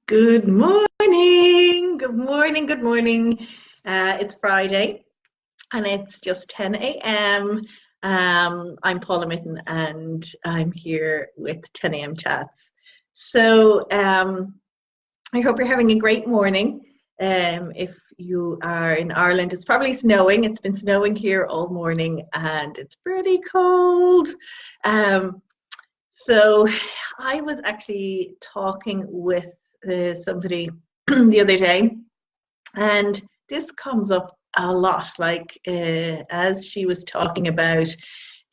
Good morning. Good morning. Good morning. It's Friday and it's just 10 a.m. I'm Paula Mitten and I'm here with 10 a.m. chats. So I hope you're having a great morning. If you are in Ireland, it's probably snowing. It's been snowing here all morning and it's pretty cold. Um, so I was actually talking with somebody the other day, and this comes up a lot. As she was talking about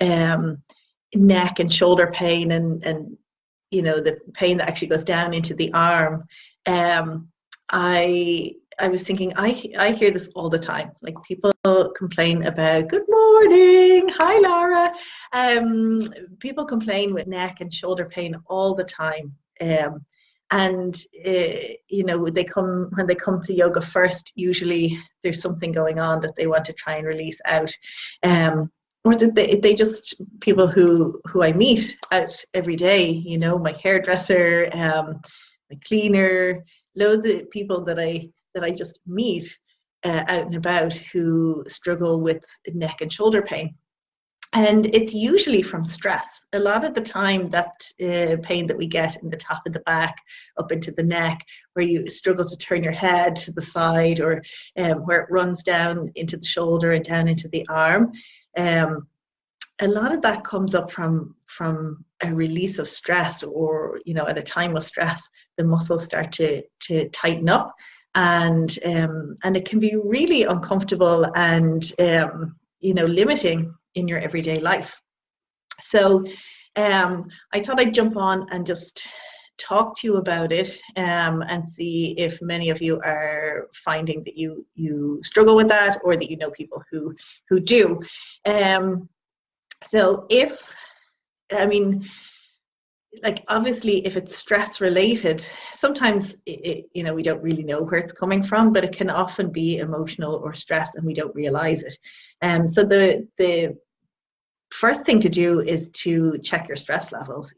um, neck and shoulder pain, and the pain that actually goes down into the arm. Um, I was thinking, I hear this all the time. Like, people complain about good morning, hi Laura. People complain with neck and shoulder pain all the time. And when they come to yoga first, usually there's something going on that they want to try and release out. Or they just, people who I meet out every day, my hairdresser, my cleaner, loads of people that I just meet out and about who struggle with neck and shoulder pain. And it's usually from stress. A lot of the time, that pain that we get in the top of the back, up into the neck, where you struggle to turn your head to the side, or where it runs down into the shoulder and down into the arm. A lot of that comes up from a release of stress, or at a time of stress, the muscles start to tighten up, and it can be really uncomfortable and limiting in your everyday life. So I thought I'd jump on and just talk to you about it, and see if many of you are finding that you struggle with that, or that you know people who do. So obviously, if it's stress related, sometimes we don't really know where it's coming from, but it can often be emotional or stress and we don't realize it. So the first thing to do is to check your stress levels,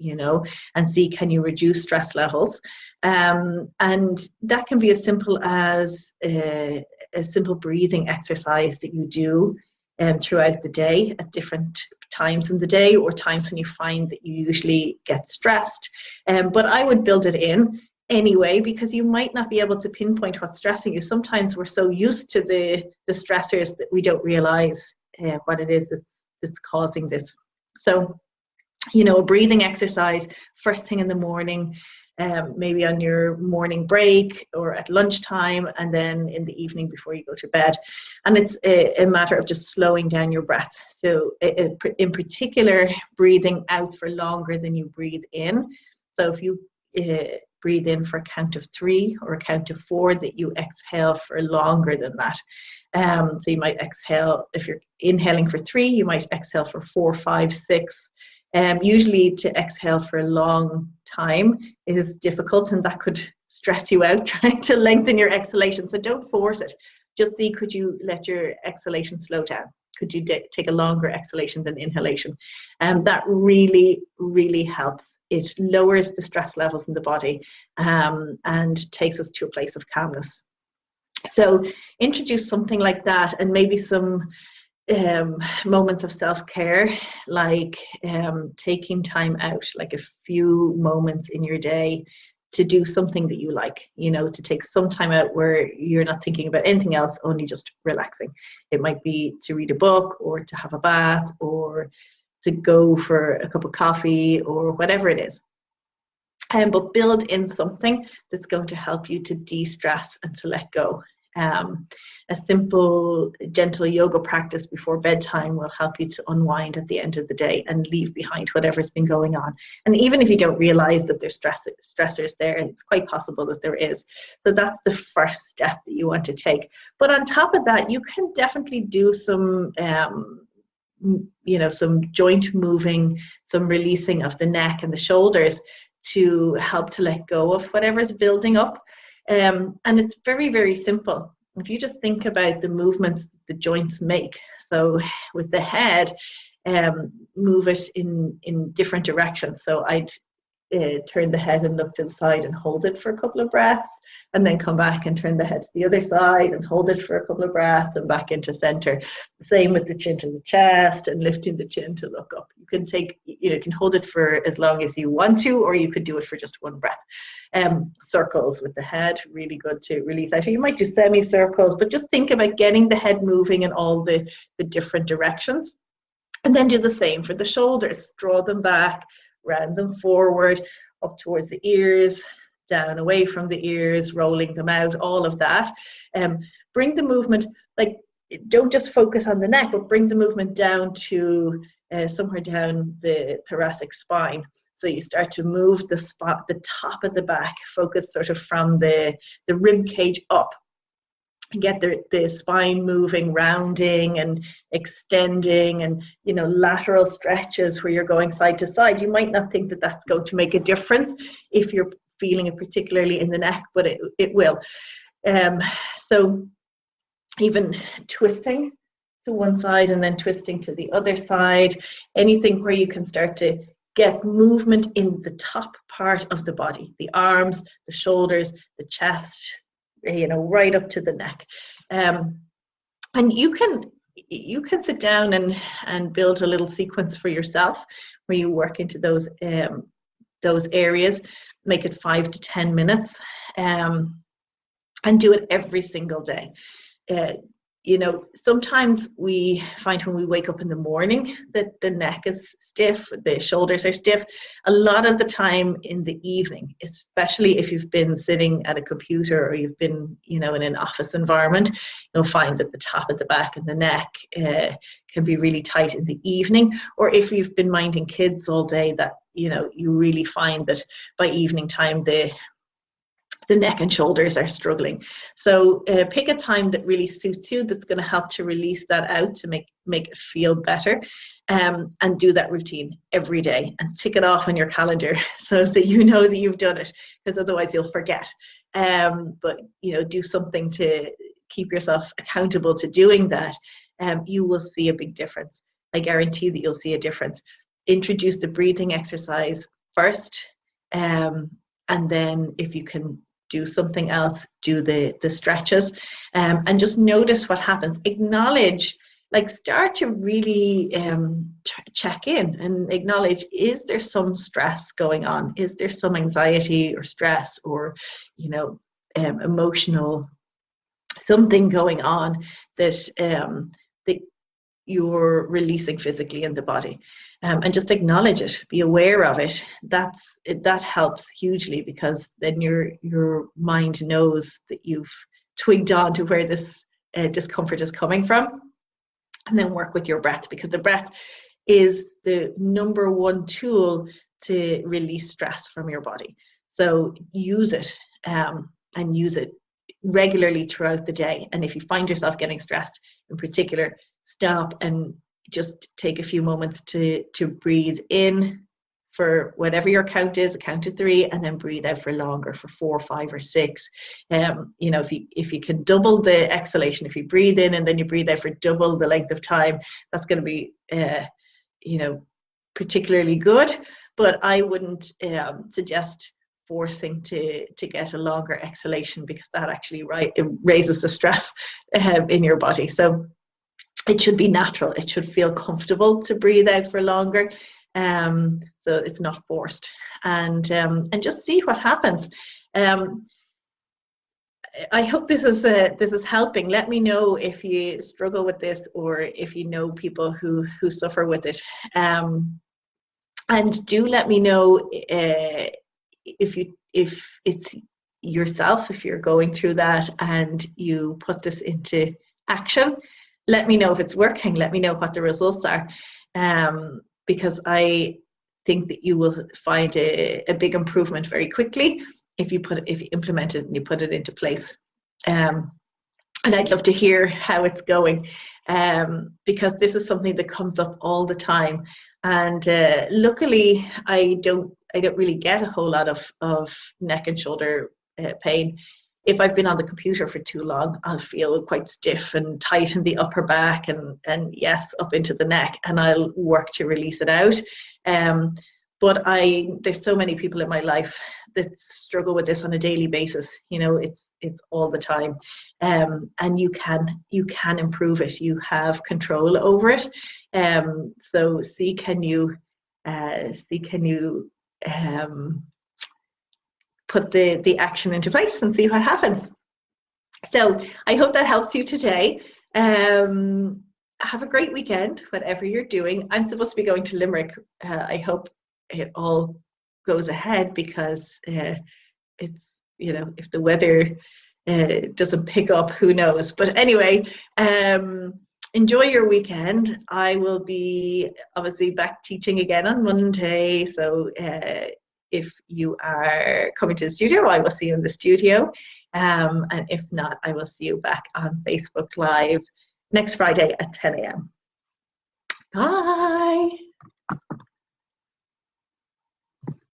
and see, can you reduce stress levels? And that can be as simple as a simple breathing exercise that you do throughout the day at different times in the day, or times when you find that you usually get stressed. But I would build it in anyway, because you might not be able to pinpoint what's stressing you. Sometimes we're so used to the stressors that we don't realize what it is that's causing this. So, a breathing exercise first thing in the morning, maybe on your morning break or at lunchtime, and then in the evening before you go to bed. And it's a matter of just slowing down your breath. So in particular, breathing out for longer than you breathe in. So if you breathe in for a count of 3 or a count of 4, that you exhale for longer than that. So you might exhale, if you're inhaling for 3, you might exhale for 4, 5, 6. Usually to exhale for a long time is difficult, and that could stress you out trying to lengthen your exhalation. So don't force it. Just see, could you let your exhalation slow down? Could you take a longer exhalation than inhalation? That really, really helps. It lowers the stress levels in the body, and takes us to a place of calmness. So introduce something like that, and maybe some moments of self-care, like taking time out, like a few moments in your day to do something that you like, to take some time out where you're not thinking about anything else, only just relaxing. It might be to read a book, or to have a bath, or to go for a cup of coffee, or whatever it is. But build in something that's going to help you to de-stress and to let go. A simple, gentle yoga practice before bedtime will help you to unwind at the end of the day and leave behind whatever's been going on. And even if you don't realize that there's stressors there, it's quite possible that there is. So that's the first step that you want to take. But on top of that, you can definitely do some some joint moving, some releasing of the neck and the shoulders to help to let go of whatever's building up. And it's very, very simple. If you just think about the movements the joints make. So with the head, move it in different directions. So I'd turn the head and look to the side and hold it for a couple of breaths, and then come back and turn the head to the other side and hold it for a couple of breaths and back into center. Same with the chin to the chest and lifting the chin to look up. You can take, you can hold it for as long as you want to, or you could do it for just one breath. Circles with the head, really good to release out. You might do semicircles, but just think about getting the head moving in all the different directions. And then do the same for the shoulders. Draw them back, round them forward, up towards the ears, down away from the ears, rolling them out, all of that. Bring the movement, like, don't just focus on the neck, but bring the movement down to somewhere down the thoracic spine. So you start to move the top of the back, focus sort of from the rib cage up. Get the spine moving, rounding and extending, and lateral stretches where you're going side to side. You might not think that that's going to make a difference if you're feeling it particularly in the neck, but it will. So even twisting to one side and then twisting to the other side, anything where you can start to get movement in the top part of the body, the arms, the shoulders, the chest, right up to the neck. And you can sit down and build a little sequence for yourself where you work into those areas. Make it 5 to 10 minutes, and do it every single day. Sometimes we find when we wake up in the morning that the neck is stiff, the shoulders are stiff. A lot of the time in the evening, especially if you've been sitting at a computer or you've been, in an office environment, you'll find that the top of the back and the neck can be really tight in the evening. Or if you've been minding kids all day, that, you really find that by evening time, the neck and shoulders are struggling. So pick a time that really suits you, that's going to help to release that out, to make it feel better, and do that routine every day and tick it off on your calendar so that you know that you've done it, because otherwise you'll forget. But do something to keep yourself accountable to doing that. You will see a big difference. I guarantee that you'll see a difference. Introduce the breathing exercise first, and then if you can do something else, do the stretches, and just notice what happens. Acknowledge, start to really check in and acknowledge, is there some stress going on? Is there some anxiety or stress or, emotional something going on that you're releasing physically in the body? And just acknowledge it, be aware of it. That helps hugely, because then your mind knows that you've twigged on to where this discomfort is coming from. And then work with your breath, because the breath is the number one tool to release stress from your body. So use it, and use it regularly throughout the day. And if you find yourself getting stressed in particular, stop and just take a few moments to breathe in for whatever your count is, a count of 3, and then breathe out for longer, for 4, 5, or 6. If you can double the exhalation, if you breathe in and then you breathe out for double the length of time, that's going to be particularly good. But I wouldn't suggest forcing to get a longer exhalation, because that actually it raises the stress in your body. So it should be natural. It should feel comfortable to breathe out for longer, so it's not forced. And just see what happens. I hope this is helping. Let me know if you struggle with this, or if you know people who suffer with it. And do let me know if it's yourself, if you're going through that and you put this into action. Let me know if it's working. Let me know what the results are, because I think that you will find a big improvement very quickly if you implement it and you put it into place. And I'd love to hear how it's going, because this is something that comes up all the time. And luckily, I don't really get a whole lot of neck and shoulder pain. If I've been on the computer for too long, I'll feel quite stiff and tight in the upper back and yes, up into the neck, and I'll work to release it out. but there's so many people in my life that struggle with this on a daily basis. You know, it's all the time, and you can improve it. You have control over it. So see, can you put the action into place and see what happens. So I hope that helps you today. Have a great weekend, whatever you're doing. I'm supposed to be going to Limerick. I hope it all goes ahead, because it's, you know, if the weather doesn't pick up, who knows. But anyway, enjoy your weekend. I will be obviously back teaching again on Monday. So if you are coming to the studio, I will see you in the studio. And if not, I will see you back on Facebook Live next Friday at 10 a.m. Bye.